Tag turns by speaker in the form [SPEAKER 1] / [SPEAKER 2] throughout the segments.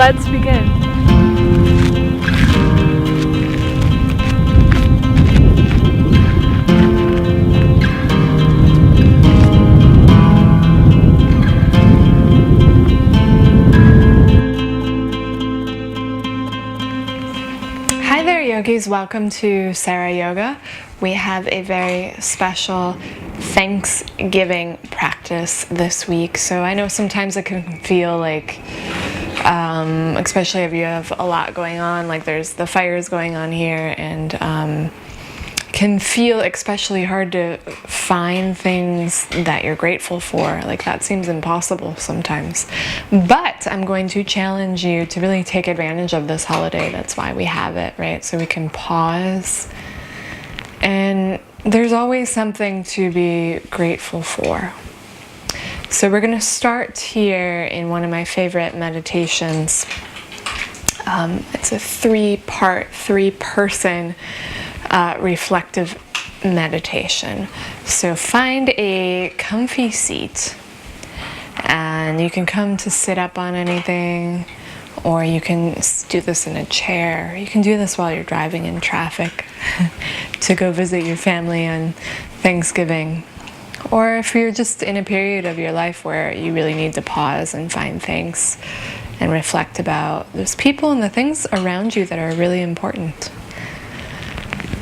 [SPEAKER 1] let's begin. Hi there, yogis. Welcome to Sarah Yoga. We have a very special Thanksgiving practice this week. So I know sometimes it can feel like, especially if you have a lot going on, like there's the fires going on here, and can feel especially hard to find things that you're grateful for. Like that seems impossible sometimes. But I'm going to challenge you to really take advantage of this holiday. That's why we have it, right? So we can pause. And there's always something to be grateful for. So we're going to start here in one of my favorite meditations. It's a three-person reflective meditation. So find a comfy seat, and you can come to sit up on anything, or you can do this in a chair. You can do this while you're driving in traffic to go visit your family on Thanksgiving. Or if you're just in a period of your life where you really need to pause and find things and reflect about those people and the things around you that are really important.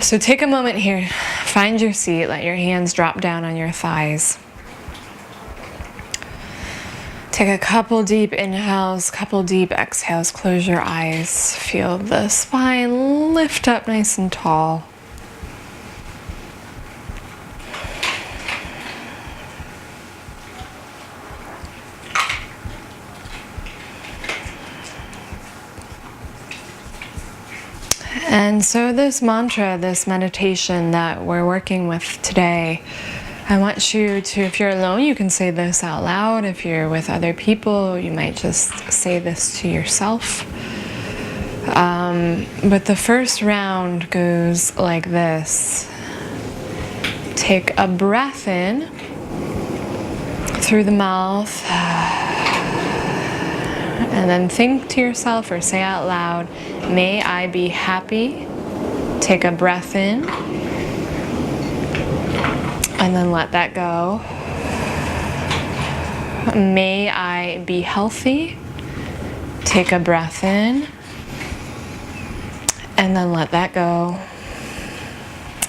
[SPEAKER 1] So take a moment here, find your seat, let your hands drop down on your thighs. Take a couple deep inhales, couple deep exhales, close your eyes, feel the spine lift up nice and tall. And so this mantra, this meditation that we're working with today, I want you to, if you're alone, you can say this out loud. If you're with other people, you might just say this to yourself. But the first round goes like this. Take a breath in through the mouth. And then think to yourself or say out loud, may I be happy. Take a breath in. And then let that go. May I be healthy. Take a breath in. And then let that go.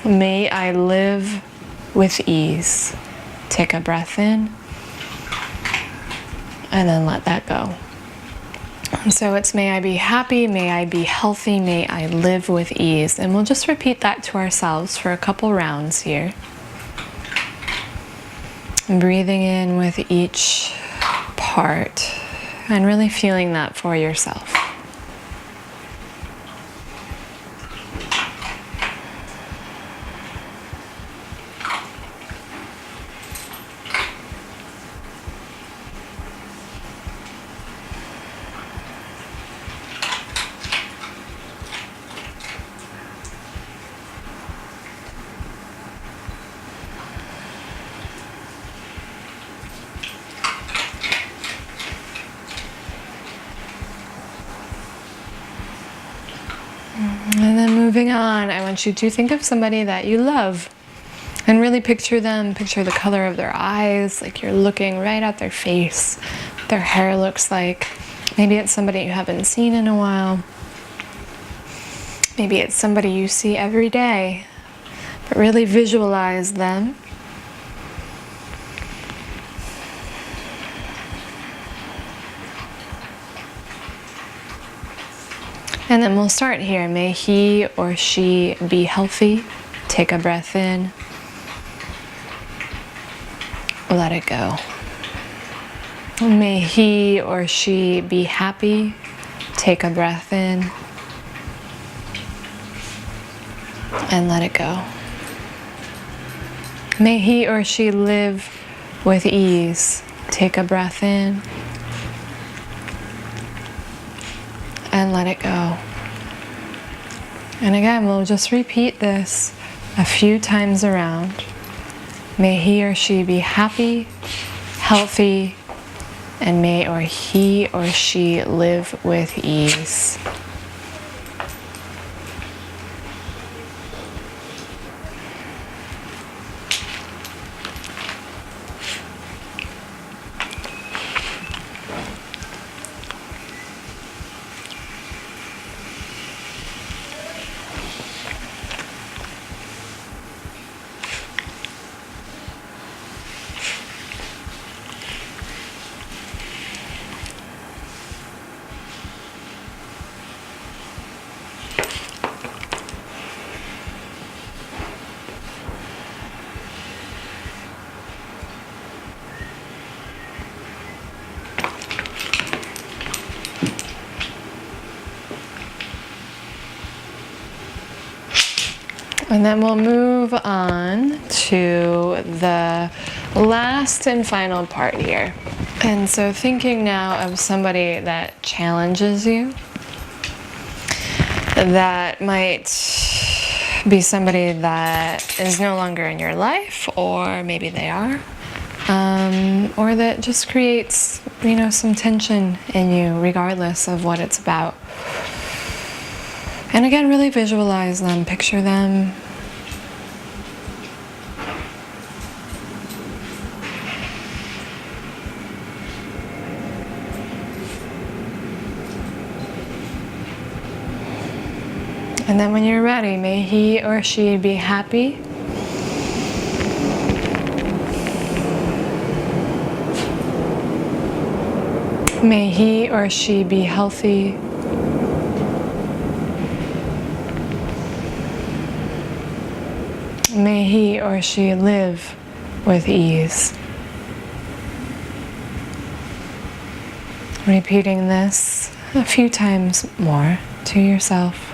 [SPEAKER 1] May I live with ease. Take a breath in. And then let that go. So it's may I be happy, may I be healthy, may I live with ease. And we'll just repeat that to ourselves for a couple rounds here. Breathing in with each part and really feeling that for yourself. And then moving on, I want you to think of somebody that you love and really picture them, picture the color of their eyes, like you're looking right at their face, what their hair looks like. Maybe it's somebody you haven't seen in a while. Maybe it's somebody you see every day, but really visualize them. And then we'll start here. May he or she be healthy. Take a breath in. Let it go. May he or she be happy. Take a breath in. And let it go. May he or she live with ease. Take a breath in. And let it go. And again, we'll just repeat this a few times around. May he or she be happy, healthy, and may or he or she live with ease. And then we'll move on to the last and final part here. And so thinking now of somebody that challenges you, that might be somebody that is no longer in your life, or maybe they are, or that just creates, some tension in you regardless of what it's about. And again, really visualize them, picture them. And then when you're ready, may he or she be happy. May he or she be healthy. May he or she live with ease. Repeating this a few times more to yourself.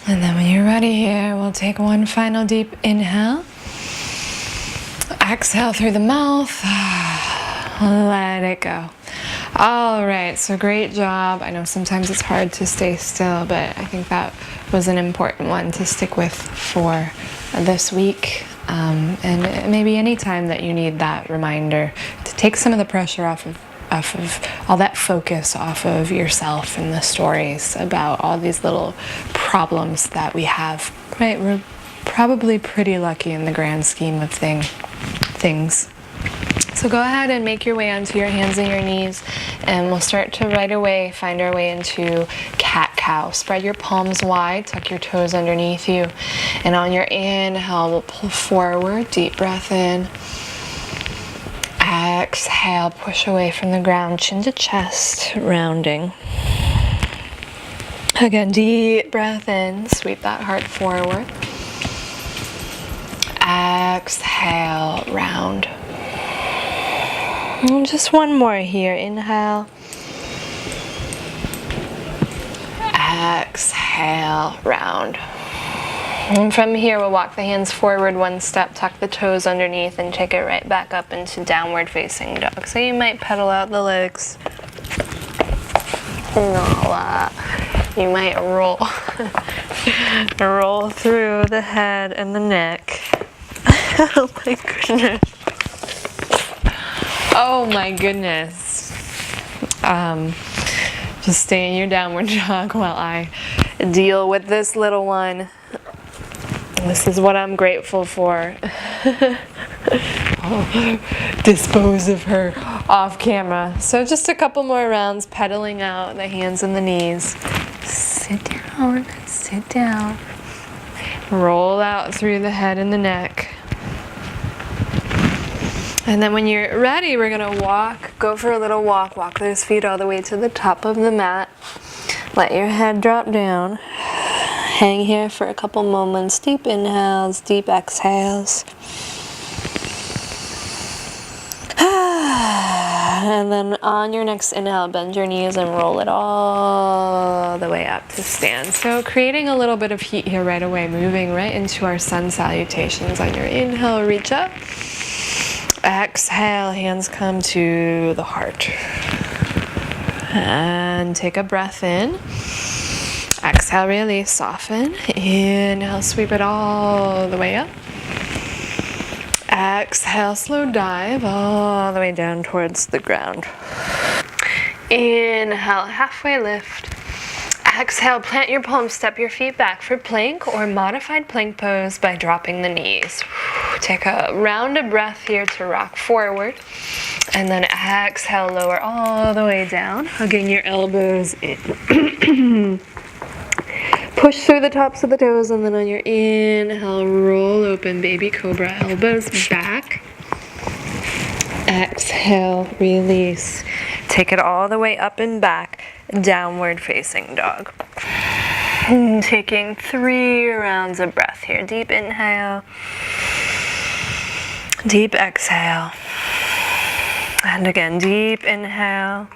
[SPEAKER 1] And then when you're ready here, we'll take one final deep inhale. Exhale through the mouth. Let it go. All right, so great job. I know sometimes it's hard to stay still, but I think that was an important one to stick with for this week. And maybe any time that you need that reminder to take some of the pressure off of all that focus off of yourself and the stories about all these little problems that we have, right? We're probably pretty lucky in the grand scheme of things. So go ahead and make your way onto your hands and your knees, and we'll start to right away find our way into cat-cow. Spread your palms wide, tuck your toes underneath you, and on your inhale, we'll pull forward, deep breath in. Exhale, push away from the ground, chin to chest, rounding. Again, deep breath in, sweep that heart forward. Exhale, round. And just one more here, inhale. Exhale, round. And from here, we'll walk the hands forward one step, tuck the toes underneath, and take it right back up into downward facing dog. So you might pedal out the legs. You might roll through the head and the neck. Oh my goodness. Oh my goodness. Just stay in your downward dog while I deal with this little one. This is what I'm grateful for. I'll dispose of her off camera. So just a couple more rounds, pedaling out the hands and the knees. Sit down, sit down. Roll out through the head and the neck. And then when you're ready, we're gonna go for a little walk. Walk those feet all the way to the top of the mat. Let your head drop down. Hang here for a couple moments. Deep inhales, deep exhales. And then on your next inhale, bend your knees and roll it all the way up to stand. So creating a little bit of heat here right away, moving right into our sun salutations. On your inhale, reach up. Exhale, hands come to the heart. And take a breath in. Exhale, release, soften. Inhale, sweep it all the way up. Exhale, slow dive all the way down towards the ground. Inhale, halfway lift. Exhale, plant your palms, step your feet back for plank or modified plank pose by dropping the knees. Take a round of breath here to rock forward. And then exhale, lower all the way down, hugging your elbows in. Push through the tops of the toes, and then on your inhale, roll open, baby cobra, elbows back. Exhale, release. Take it all the way up and back, downward facing dog. Taking 3 rounds of breath here. Deep inhale, deep exhale. And again, deep inhale.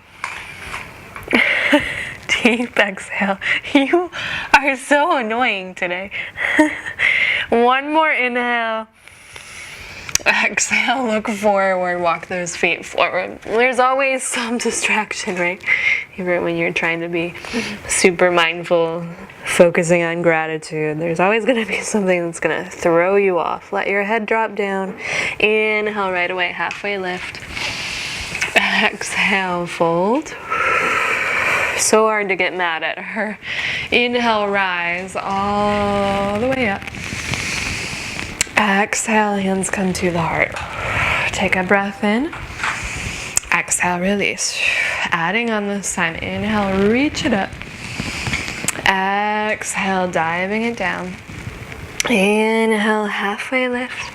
[SPEAKER 1] Deep exhale. You are so annoying today. One more inhale. Exhale, look forward, walk those feet forward. There's always some distraction, right? Even when you're trying to be super mindful, focusing on gratitude, there's always going to be something that's going to throw you off. Let your head drop down. Inhale right away, halfway lift. Exhale, fold. So hard to get mad at her. Inhale, rise all the way up. Exhale, hands come to the heart. Take a breath in. Exhale, release. Adding on this time. Inhale, reach it up. Exhale, diving it down. Inhale, halfway lift.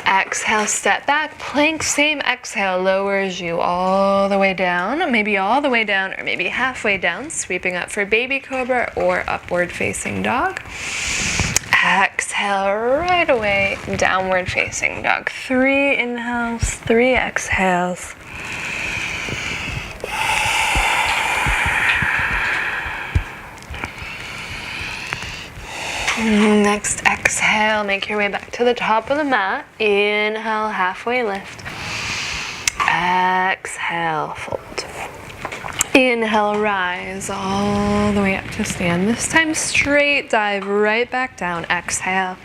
[SPEAKER 1] Exhale, step back, plank, same exhale, lowers you all the way down, maybe all the way down or maybe halfway down, sweeping up for baby cobra or upward facing dog. Exhale right away, downward facing dog. 3 inhales, 3 exhales. Next exhale, make your way back to the top of the mat. Inhale, halfway lift. Exhale, fold. Inhale, rise all the way up to stand. This time straight dive right back down. Exhale.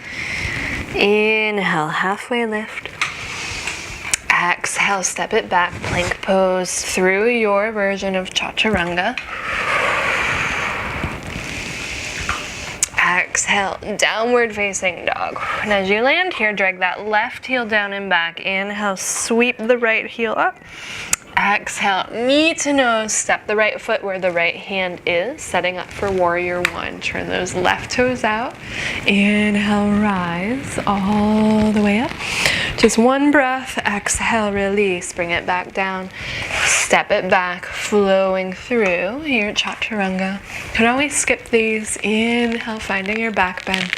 [SPEAKER 1] Inhale, halfway lift. Exhale, step it back, plank pose through your version of chaturanga. Exhale, downward facing dog. And as you land here, drag that left heel down and back. Inhale, sweep the right heel up. Exhale, knee to nose, step the right foot where the right hand is, setting up for warrior one. Turn those left toes out. Inhale, rise all the way up. Just one breath. Exhale, release. Bring it back down. Step it back, flowing through your chaturanga. You can always skip these. Inhale, finding your back bend.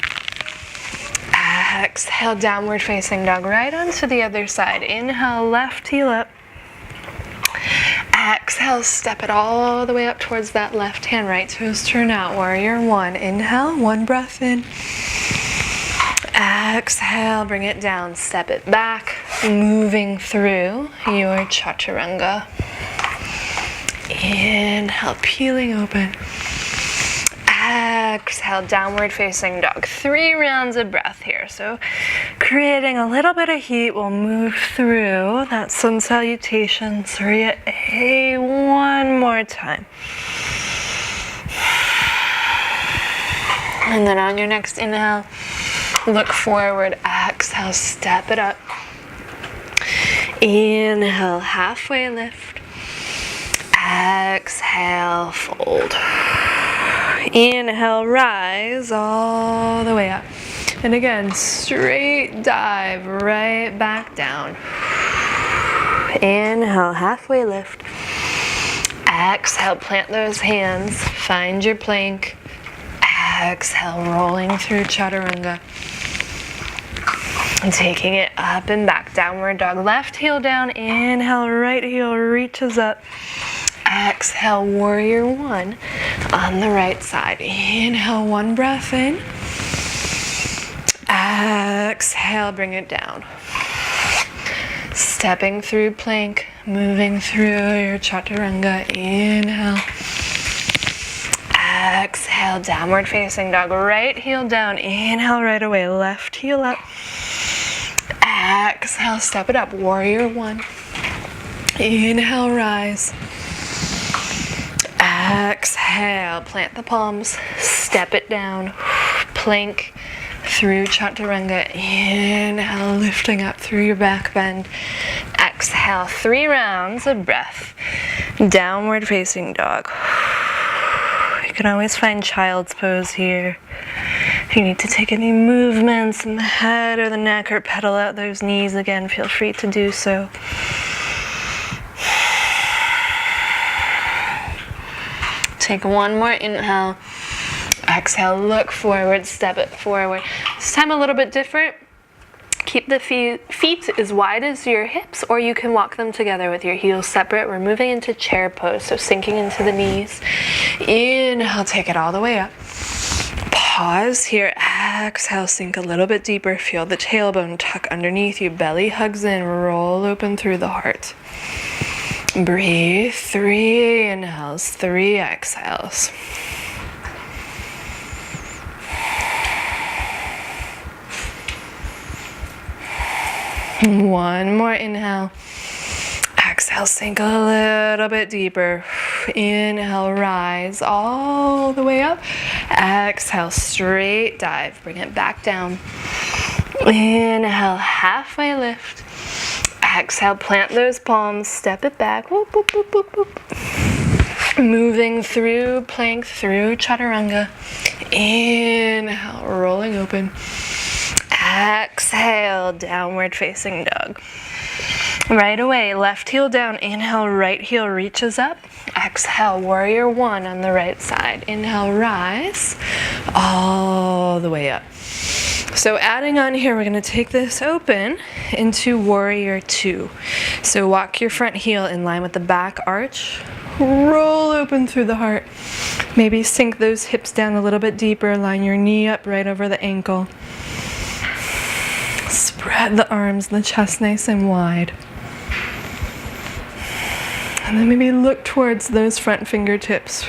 [SPEAKER 1] Exhale, downward facing dog. Right onto the other side. Inhale, left heel up. Exhale, step it all the way up towards that left hand. Right toes turn out. Warrior one. Inhale, one breath in. Exhale, bring it down. Step it back, moving through your chaturanga. Inhale, peeling open. Exhale, downward facing dog. 3 rounds of breath here. So creating a little bit of heat, we'll move through that sun salutation. 3A, one more time. And then on your next inhale, look forward. Exhale, step it up. Inhale, halfway lift. Exhale, fold. Inhale, rise all the way up. And again, straight dive right back down. Inhale, halfway lift. Exhale, plant those hands. Find your plank. Exhale, rolling through chaturanga. And taking it up and back, downward dog. Left heel down, inhale, right heel reaches up. Exhale, warrior one on the right side. Inhale, one breath in. Exhale, bring it down. Stepping through plank, moving through your chaturanga. Inhale. Exhale, downward facing dog. Right heel down. Inhale right away. Left heel up. Exhale, step it up. Warrior one. Inhale, rise. Exhale, plant the palms. Step it down. Plank through chaturanga. Inhale, lifting up through your back bend. Exhale, 3 rounds of breath. Downward facing dog. You can always find child's pose here. If you need to take any movements in the head or the neck or pedal out those knees again, feel free to do so. Take one more inhale. Exhale, look forward, step it forward. This time a little bit different. Keep the feet as wide as your hips, or you can walk them together with your heels separate. We're moving into chair pose, so sinking into the knees. Inhale, take it all the way up. Pause here. Exhale, sink a little bit deeper. Feel the tailbone tuck underneath you. Belly hugs in. Roll open through the heart. Breathe. 3 inhales, 3 exhales. One more inhale. Exhale, sink a little bit deeper. Inhale, rise all the way up. Exhale, straight dive. Bring it back down. Inhale, halfway lift. Exhale, plant those palms. Step it back. Whoop, whoop, whoop, whoop, whoop. Moving through plank, through chaturanga. Inhale, rolling open. Exhale, downward facing dog. Right away, left heel down. Inhale, right heel reaches up. Exhale, warrior one on the right side. Inhale, rise all the way up. So adding on here, we're going to take this open into warrior two. So walk your front heel in line with the back arch. Roll open through the heart. Maybe sink those hips down a little bit deeper. Line your knee up right over the ankle. Spread the arms, the chest nice and wide. And then maybe look towards those front fingertips.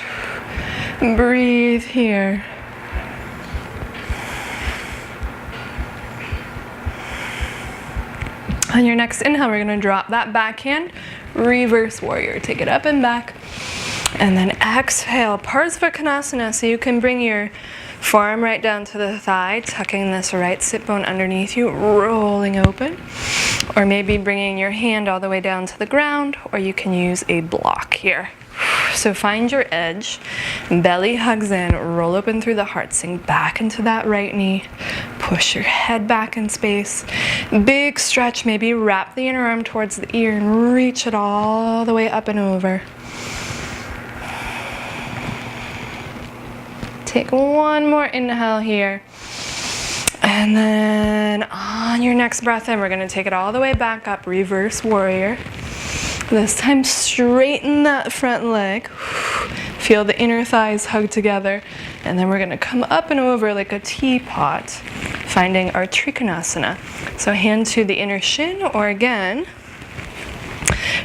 [SPEAKER 1] Breathe here. On your next inhale, we're going to drop that backhand, reverse warrior. Take it up and back. And then exhale, Parsvakonasana. So you can bring your forearm right down to the thigh, tucking this right sit bone underneath you, rolling open. Or maybe bringing your hand all the way down to the ground, or you can use a block here. So find your edge, belly hugs in, roll open through the heart, sink back into that right knee, push your head back in space, big stretch, maybe wrap the inner arm towards the ear and reach it all the way up and over. Take one more inhale here. And then on your next breath in, we're going to take it all the way back up, reverse warrior. This time straighten that front leg. Feel the inner thighs hug together. And then we're going to come up and over like a teapot, finding our Trikonasana. So hand to the inner shin, or again,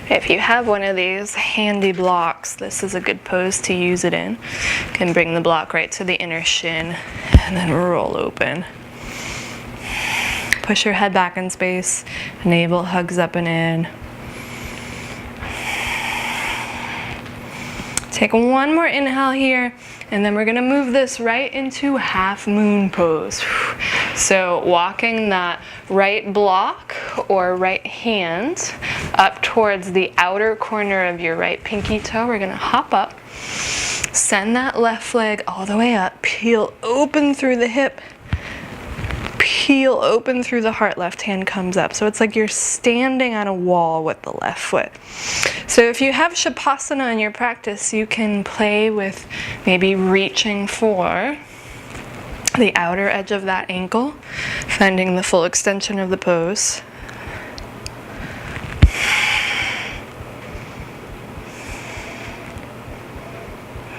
[SPEAKER 1] if you have one of these handy blocks, this is a good pose to use it in. You can bring the block right to the inner shin and then roll open. Push your head back in space, navel hugs up and in. Take one more inhale here, and then we're gonna move this right into half moon pose. So walking that right block or right hand up towards the outer corner of your right pinky toe. We're gonna hop up, send that left leg all the way up, peel open through the hip, peel open through the heart, left hand comes up. So it's like you're standing on a wall with the left foot. So if you have Shavasana in your practice, you can play with maybe reaching for the outer edge of that ankle, finding the full extension of the pose.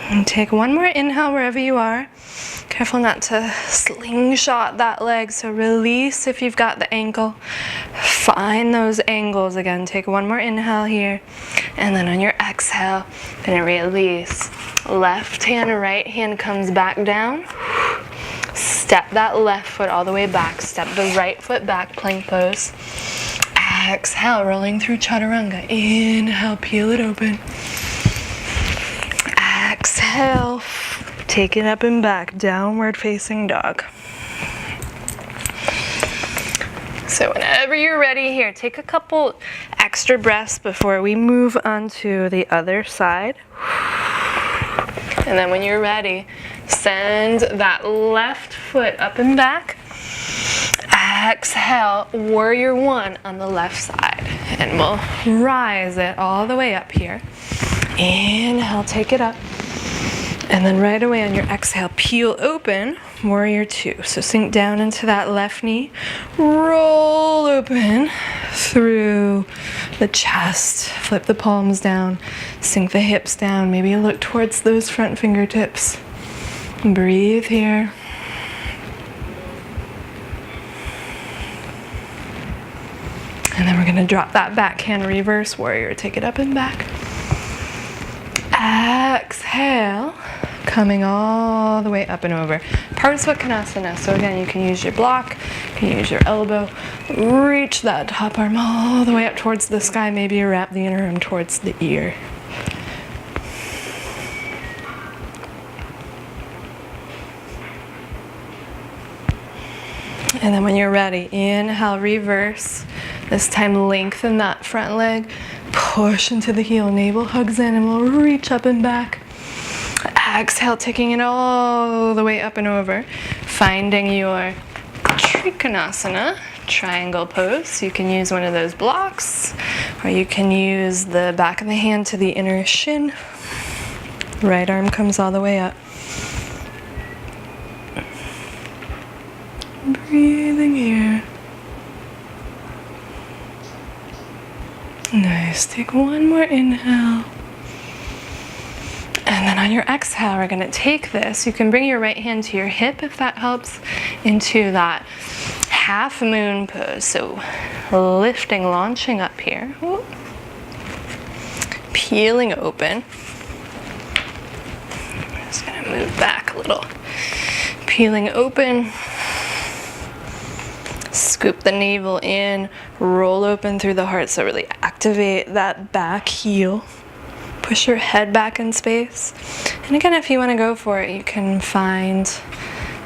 [SPEAKER 1] And take one more inhale wherever you are. Careful not to slingshot that leg, so release if you've got the ankle. Find those angles again. Take one more inhale here, and then on your exhale, gonna release. Left hand, right hand comes back down. Step that left foot all the way back. Step the right foot back, plank pose. Exhale, rolling through chaturanga. Inhale, peel it open. Exhale, take it up and back, downward facing dog. So whenever you're ready here, take a couple extra breaths before we move on to the other side. And then when you're ready, send that left foot up and back. Exhale, warrior one on the left side. And we'll rise it all the way up here. Inhale, take it up. And then right away on your exhale, peel open, warrior two. So sink down into that left knee, roll open through the chest, flip the palms down, sink the hips down, maybe look towards those front fingertips. Breathe here. And then we're gonna drop that backhand reverse warrior, take it up and back. Exhale, coming all the way up and over. Parsvakonasana. So again, you can use your block, you can use your elbow. Reach that top arm all the way up towards the sky. Maybe you wrap the inner arm towards the ear. And then when you're ready, inhale, reverse. This time lengthen that front leg. Push into the heel, navel hugs in, and we'll reach up and back. Exhale, taking it all the way up and over. Finding your Trikonasana, triangle pose. You can use one of those blocks, or you can use the back of the hand to the inner shin. Right arm comes all the way up. Breathing here. Nice. Take one more inhale. And then on your exhale, we're going to take this. You can bring your right hand to your hip if that helps, into that half moon pose. So lifting, launching up here. Ooh. Peeling open. Just going to move back a little. Peeling open. Scoop the navel in, roll open through the heart, so really activate that back heel. Push your head back in space. And again, if you want to go for it, you can find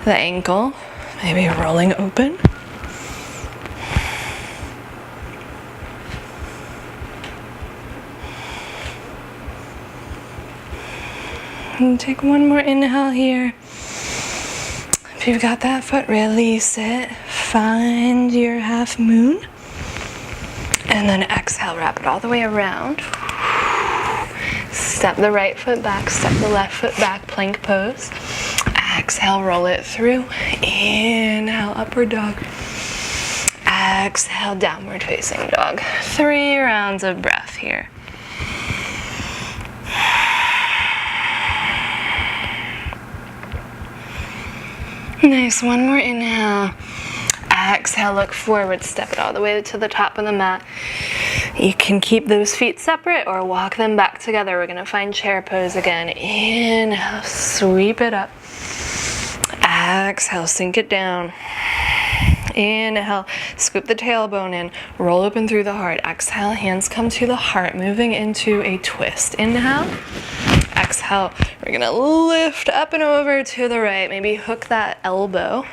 [SPEAKER 1] the ankle, maybe rolling open. And take one more inhale here. If you've got that foot, release it. Find your half moon. And then exhale, wrap it all the way around. Step the right foot back, step the left foot back, plank pose. Exhale, roll it through. Inhale, upward dog. Exhale, downward facing dog. 3 rounds of breath here. Nice, one more inhale. Exhale, look forward, step it all the way to the top of the mat. You can keep those feet separate or walk them back together. We're gonna find chair pose again. Inhale, sweep it up. Exhale, sink it down. Inhale, scoop the tailbone in, roll open through the heart. Exhale, hands come to the heart, moving into a twist. Inhale. Exhale, we're gonna lift up and over to the right. Maybe hook that elbow.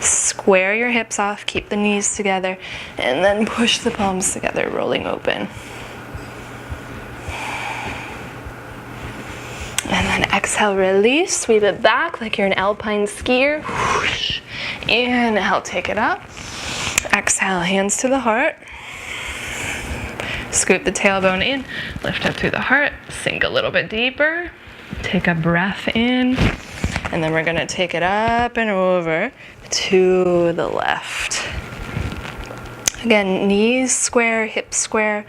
[SPEAKER 1] Square your hips off, keep the knees together, and then push the palms together, rolling open. And then exhale, release, sweep it back like you're an alpine skier. Whoosh. Inhale, take it up. Exhale, hands to the heart. Scoop the tailbone in, lift up through the heart, sink a little bit deeper. Take a breath in. And then we're gonna take it up and over to the left. Again, knees square, hips square.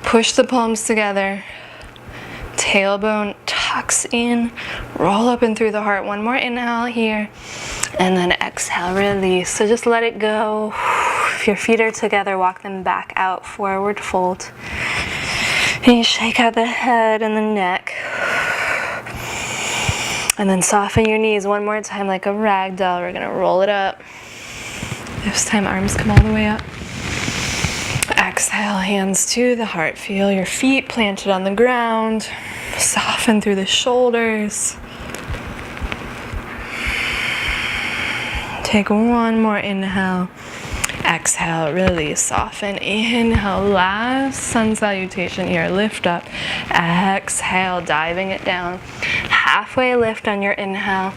[SPEAKER 1] Push the palms together. Tailbone tucks in. Roll up and through the heart. One more inhale here. And then exhale, release. So just let it go. If your feet are together, walk them back out, forward fold. And you shake out the head and the neck. And then soften your knees one more time like a rag doll. We're gonna roll it up. This time arms come all the way up. Exhale, hands to the heart. Feel your feet planted on the ground. Soften through the shoulders. Take one more inhale. Exhale, release, soften. Inhale, last sun salutation here. Lift up. Exhale, diving it down. Halfway lift on your inhale.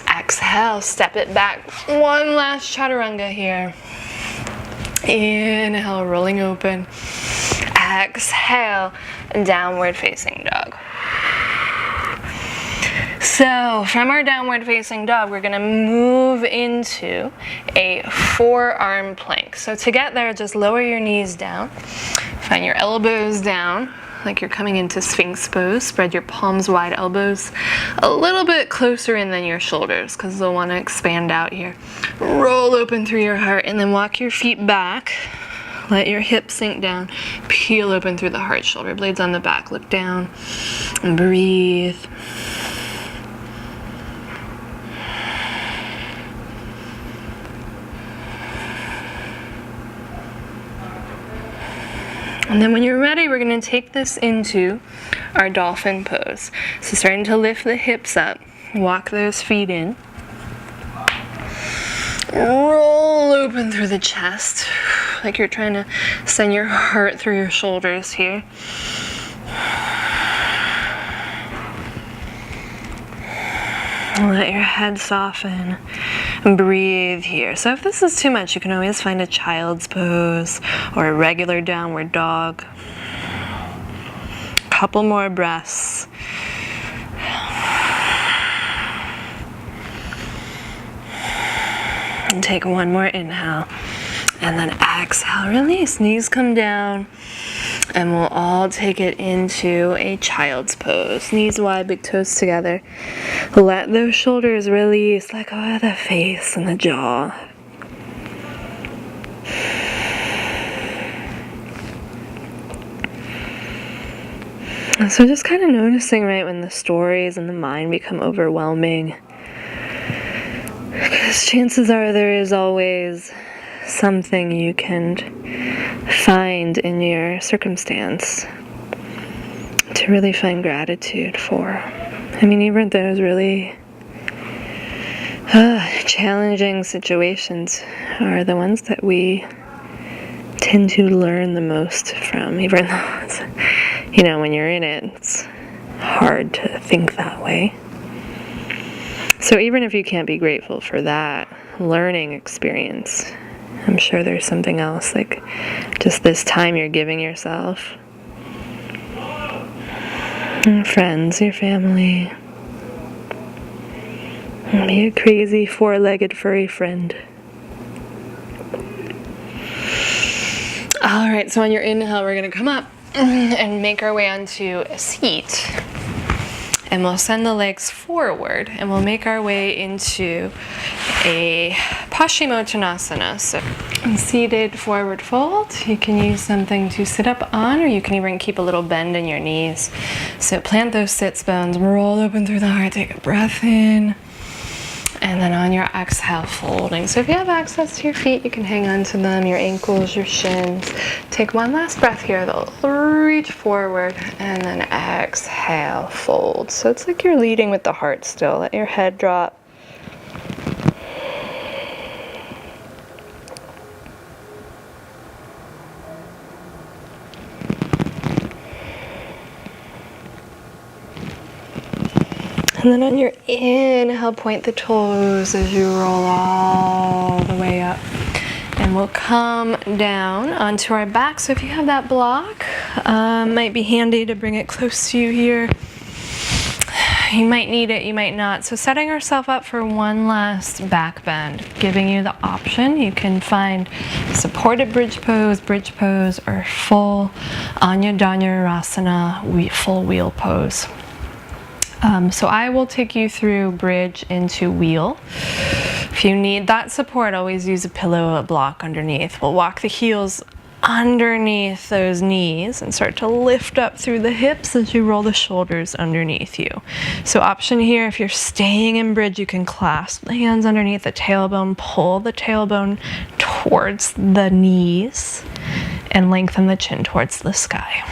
[SPEAKER 1] Exhale, step it back. One last chaturanga here. Inhale, rolling open. Exhale, downward facing dog. So from our downward facing dog, we're gonna move into a forearm plank. So to get there, just lower your knees down. Find your elbows down, like you're coming into Sphinx pose. Spread your palms wide, elbows a little bit closer in than your shoulders, because they'll wanna expand out here. Roll open through your heart, and then walk your feet back. Let your hips sink down. Peel open through the heart, shoulder blades on the back. Look down and breathe. And then when you're ready, we're gonna take this into our dolphin pose. So starting to lift the hips up, walk those feet in. Roll open through the chest, like you're trying to send your heart through your shoulders here. Let your head soften. Breathe here. So if this is too much, you can always find a child's pose or a regular downward dog. Couple more breaths. And take one more inhale. And then exhale, release. Knees come down. And we'll all take it into a child's pose. Knees wide, big toes together. Let those shoulders release. Let go of the face and the jaw. So just kind of noticing, right, when the stories and the mind become overwhelming. Because chances are there is always something you can find in your circumstance to really find gratitude for. I mean, even those really challenging situations are the ones that we tend to learn the most from, even though it's, you know, when you're in it, it's hard to think that way. So even if you can't be grateful for that learning experience, I'm sure there's something else, like just this time you're giving yourself. Your friends, your family. Be a crazy four-legged furry friend. Alright, so on your inhale, we're going to come up and make our way onto a seat. And we'll send the legs forward, and we'll make our way into a Paschimottanasana. So seated forward fold. You can use something to sit up on, or you can even keep a little bend in your knees. So plant those sits bones, roll open through the heart, take a breath in. And then on your exhale, folding. So if you have access to your feet, you can hang on to them, your ankles, your shins. Take one last breath here, though. Reach forward, and then exhale, fold. So it's like you're leading with the heart still. Let your head drop. And then on your inhale, point the toes as you roll all the way up. And we'll come down onto our back. So if you have that block, might be handy to bring it close to you here. You might need it, you might not. So setting ourselves up for one last back bend, giving you the option. You can find supported bridge pose, or full Anudanyarasana, full wheel pose. So I will take you through bridge into wheel. If you need that support, always use a pillow, a block underneath. We'll walk the heels underneath those knees and start to lift up through the hips as you roll the shoulders underneath you. So option here, if you're staying in bridge, you can clasp the hands underneath the tailbone, pull the tailbone towards the knees, and lengthen the chin towards the sky.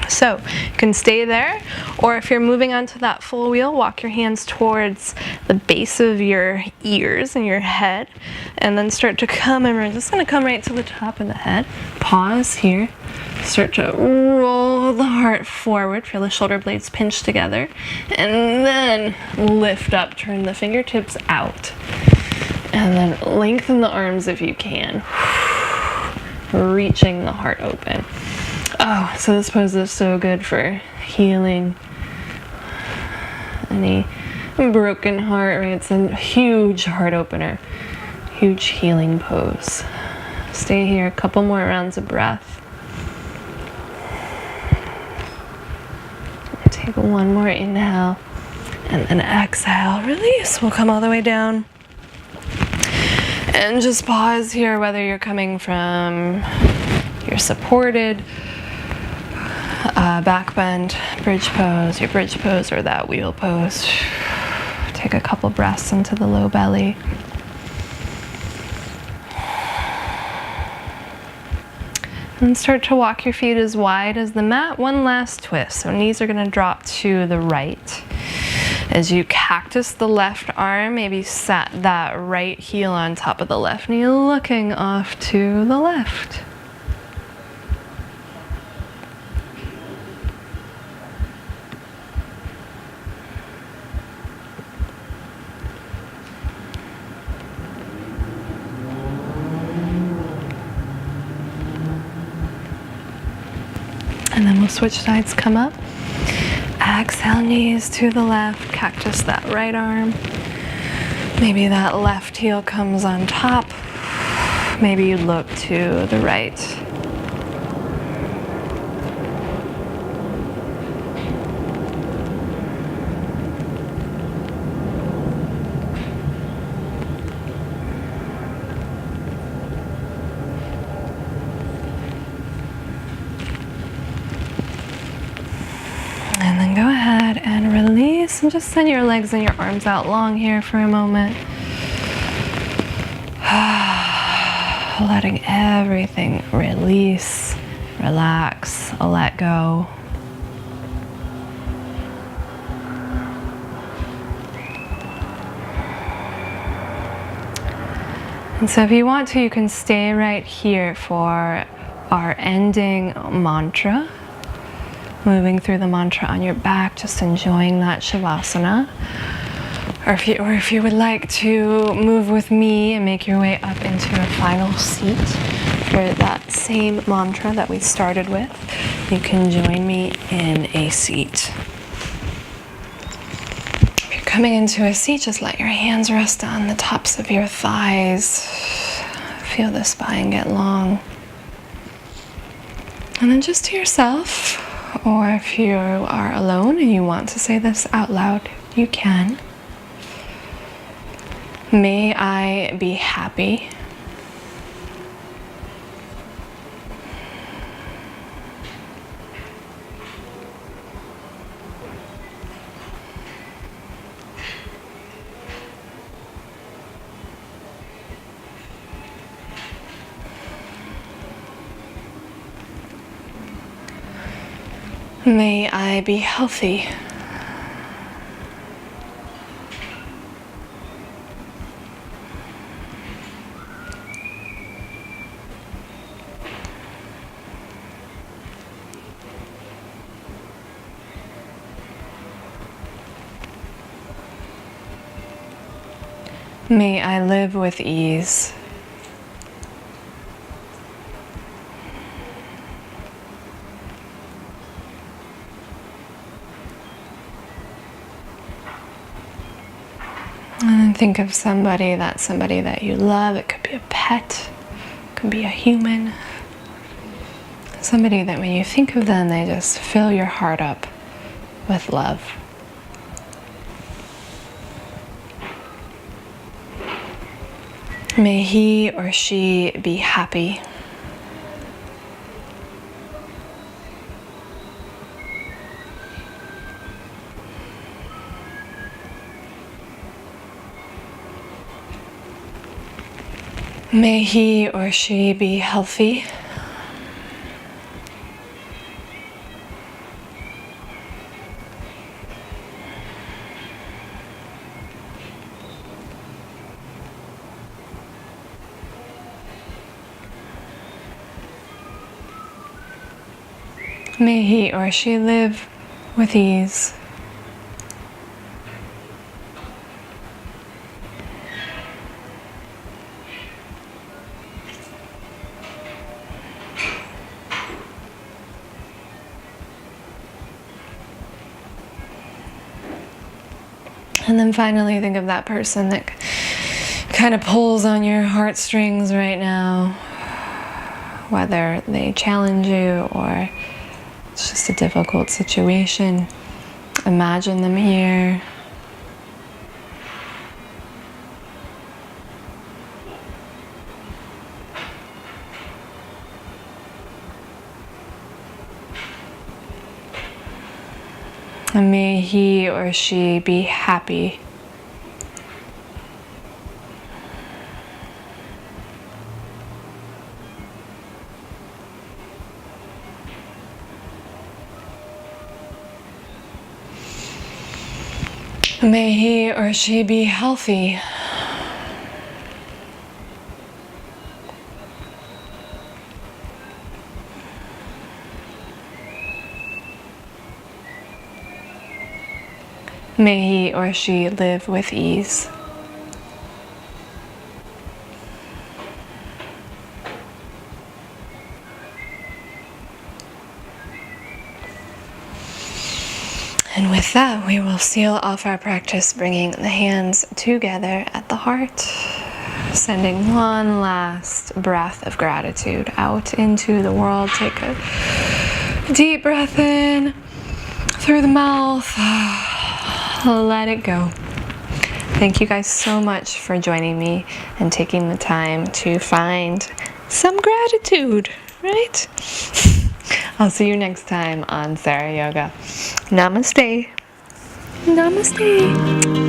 [SPEAKER 1] So you can stay there, or if you're moving onto that full wheel, walk your hands towards the base of your ears and your head, and then start to come, and we're just going to come right to the top of the head. Pause here. Start to roll the heart forward, feel the shoulder blades pinch together, and then lift up, turn the fingertips out, and then lengthen the arms if you can, reaching the heart open. Oh, so this pose is so good for healing any broken heart, right? It's a huge heart opener, huge healing pose. Stay here, a couple more rounds of breath. Take one more inhale, and then exhale, release. We'll come all the way down. And just pause here, whether you're coming from your supported back bend, bridge pose, your bridge pose, or that wheel pose. Take a couple breaths into the low belly. And start to walk your feet as wide as the mat. One last twist. So knees are going to drop to the right. As you cactus the left arm, maybe set that right heel on top of the left knee, looking off to the left. And then we'll switch sides, come up. Exhale, knees to the left, cactus that right arm. Maybe that left heel comes on top. Maybe you look to the right. And then go ahead and release, and just send your legs and your arms out long here for a moment. Letting everything release, relax, let go. And so if you want to, you can stay right here for our ending mantra. Moving through the mantra on your back, just enjoying that Shavasana. Or if you would like to move with me and make your way up into a final seat for that same mantra that we started with, you can join me in a seat. If you're coming into a seat, just let your hands rest on the tops of your thighs. Feel the spine get long. And then just to yourself, or if you are alone and you want to say this out loud, you can. May I be happy. May I be healthy. May I live with ease. think of somebody that you love. It could be a pet, it could be a human. Somebody that when you think of them, they just fill your heart up with love. May he or she be happy. May he or she be healthy. May he or she live with ease. And then finally think of that person that kind of pulls on your heartstrings right now, whether they challenge you or it's just a difficult situation. Imagine them here. And may he or she be happy. May he or she be healthy. May he or she live with ease. And with that, we will seal off our practice, bringing the hands together at the heart, sending one last breath of gratitude out into the world. Take a deep breath in through the mouth. Let it go. Thank you guys so much for joining me and taking the time to find some gratitude, right? I'll see you next time on Sarah Yoga. Namaste. Namaste.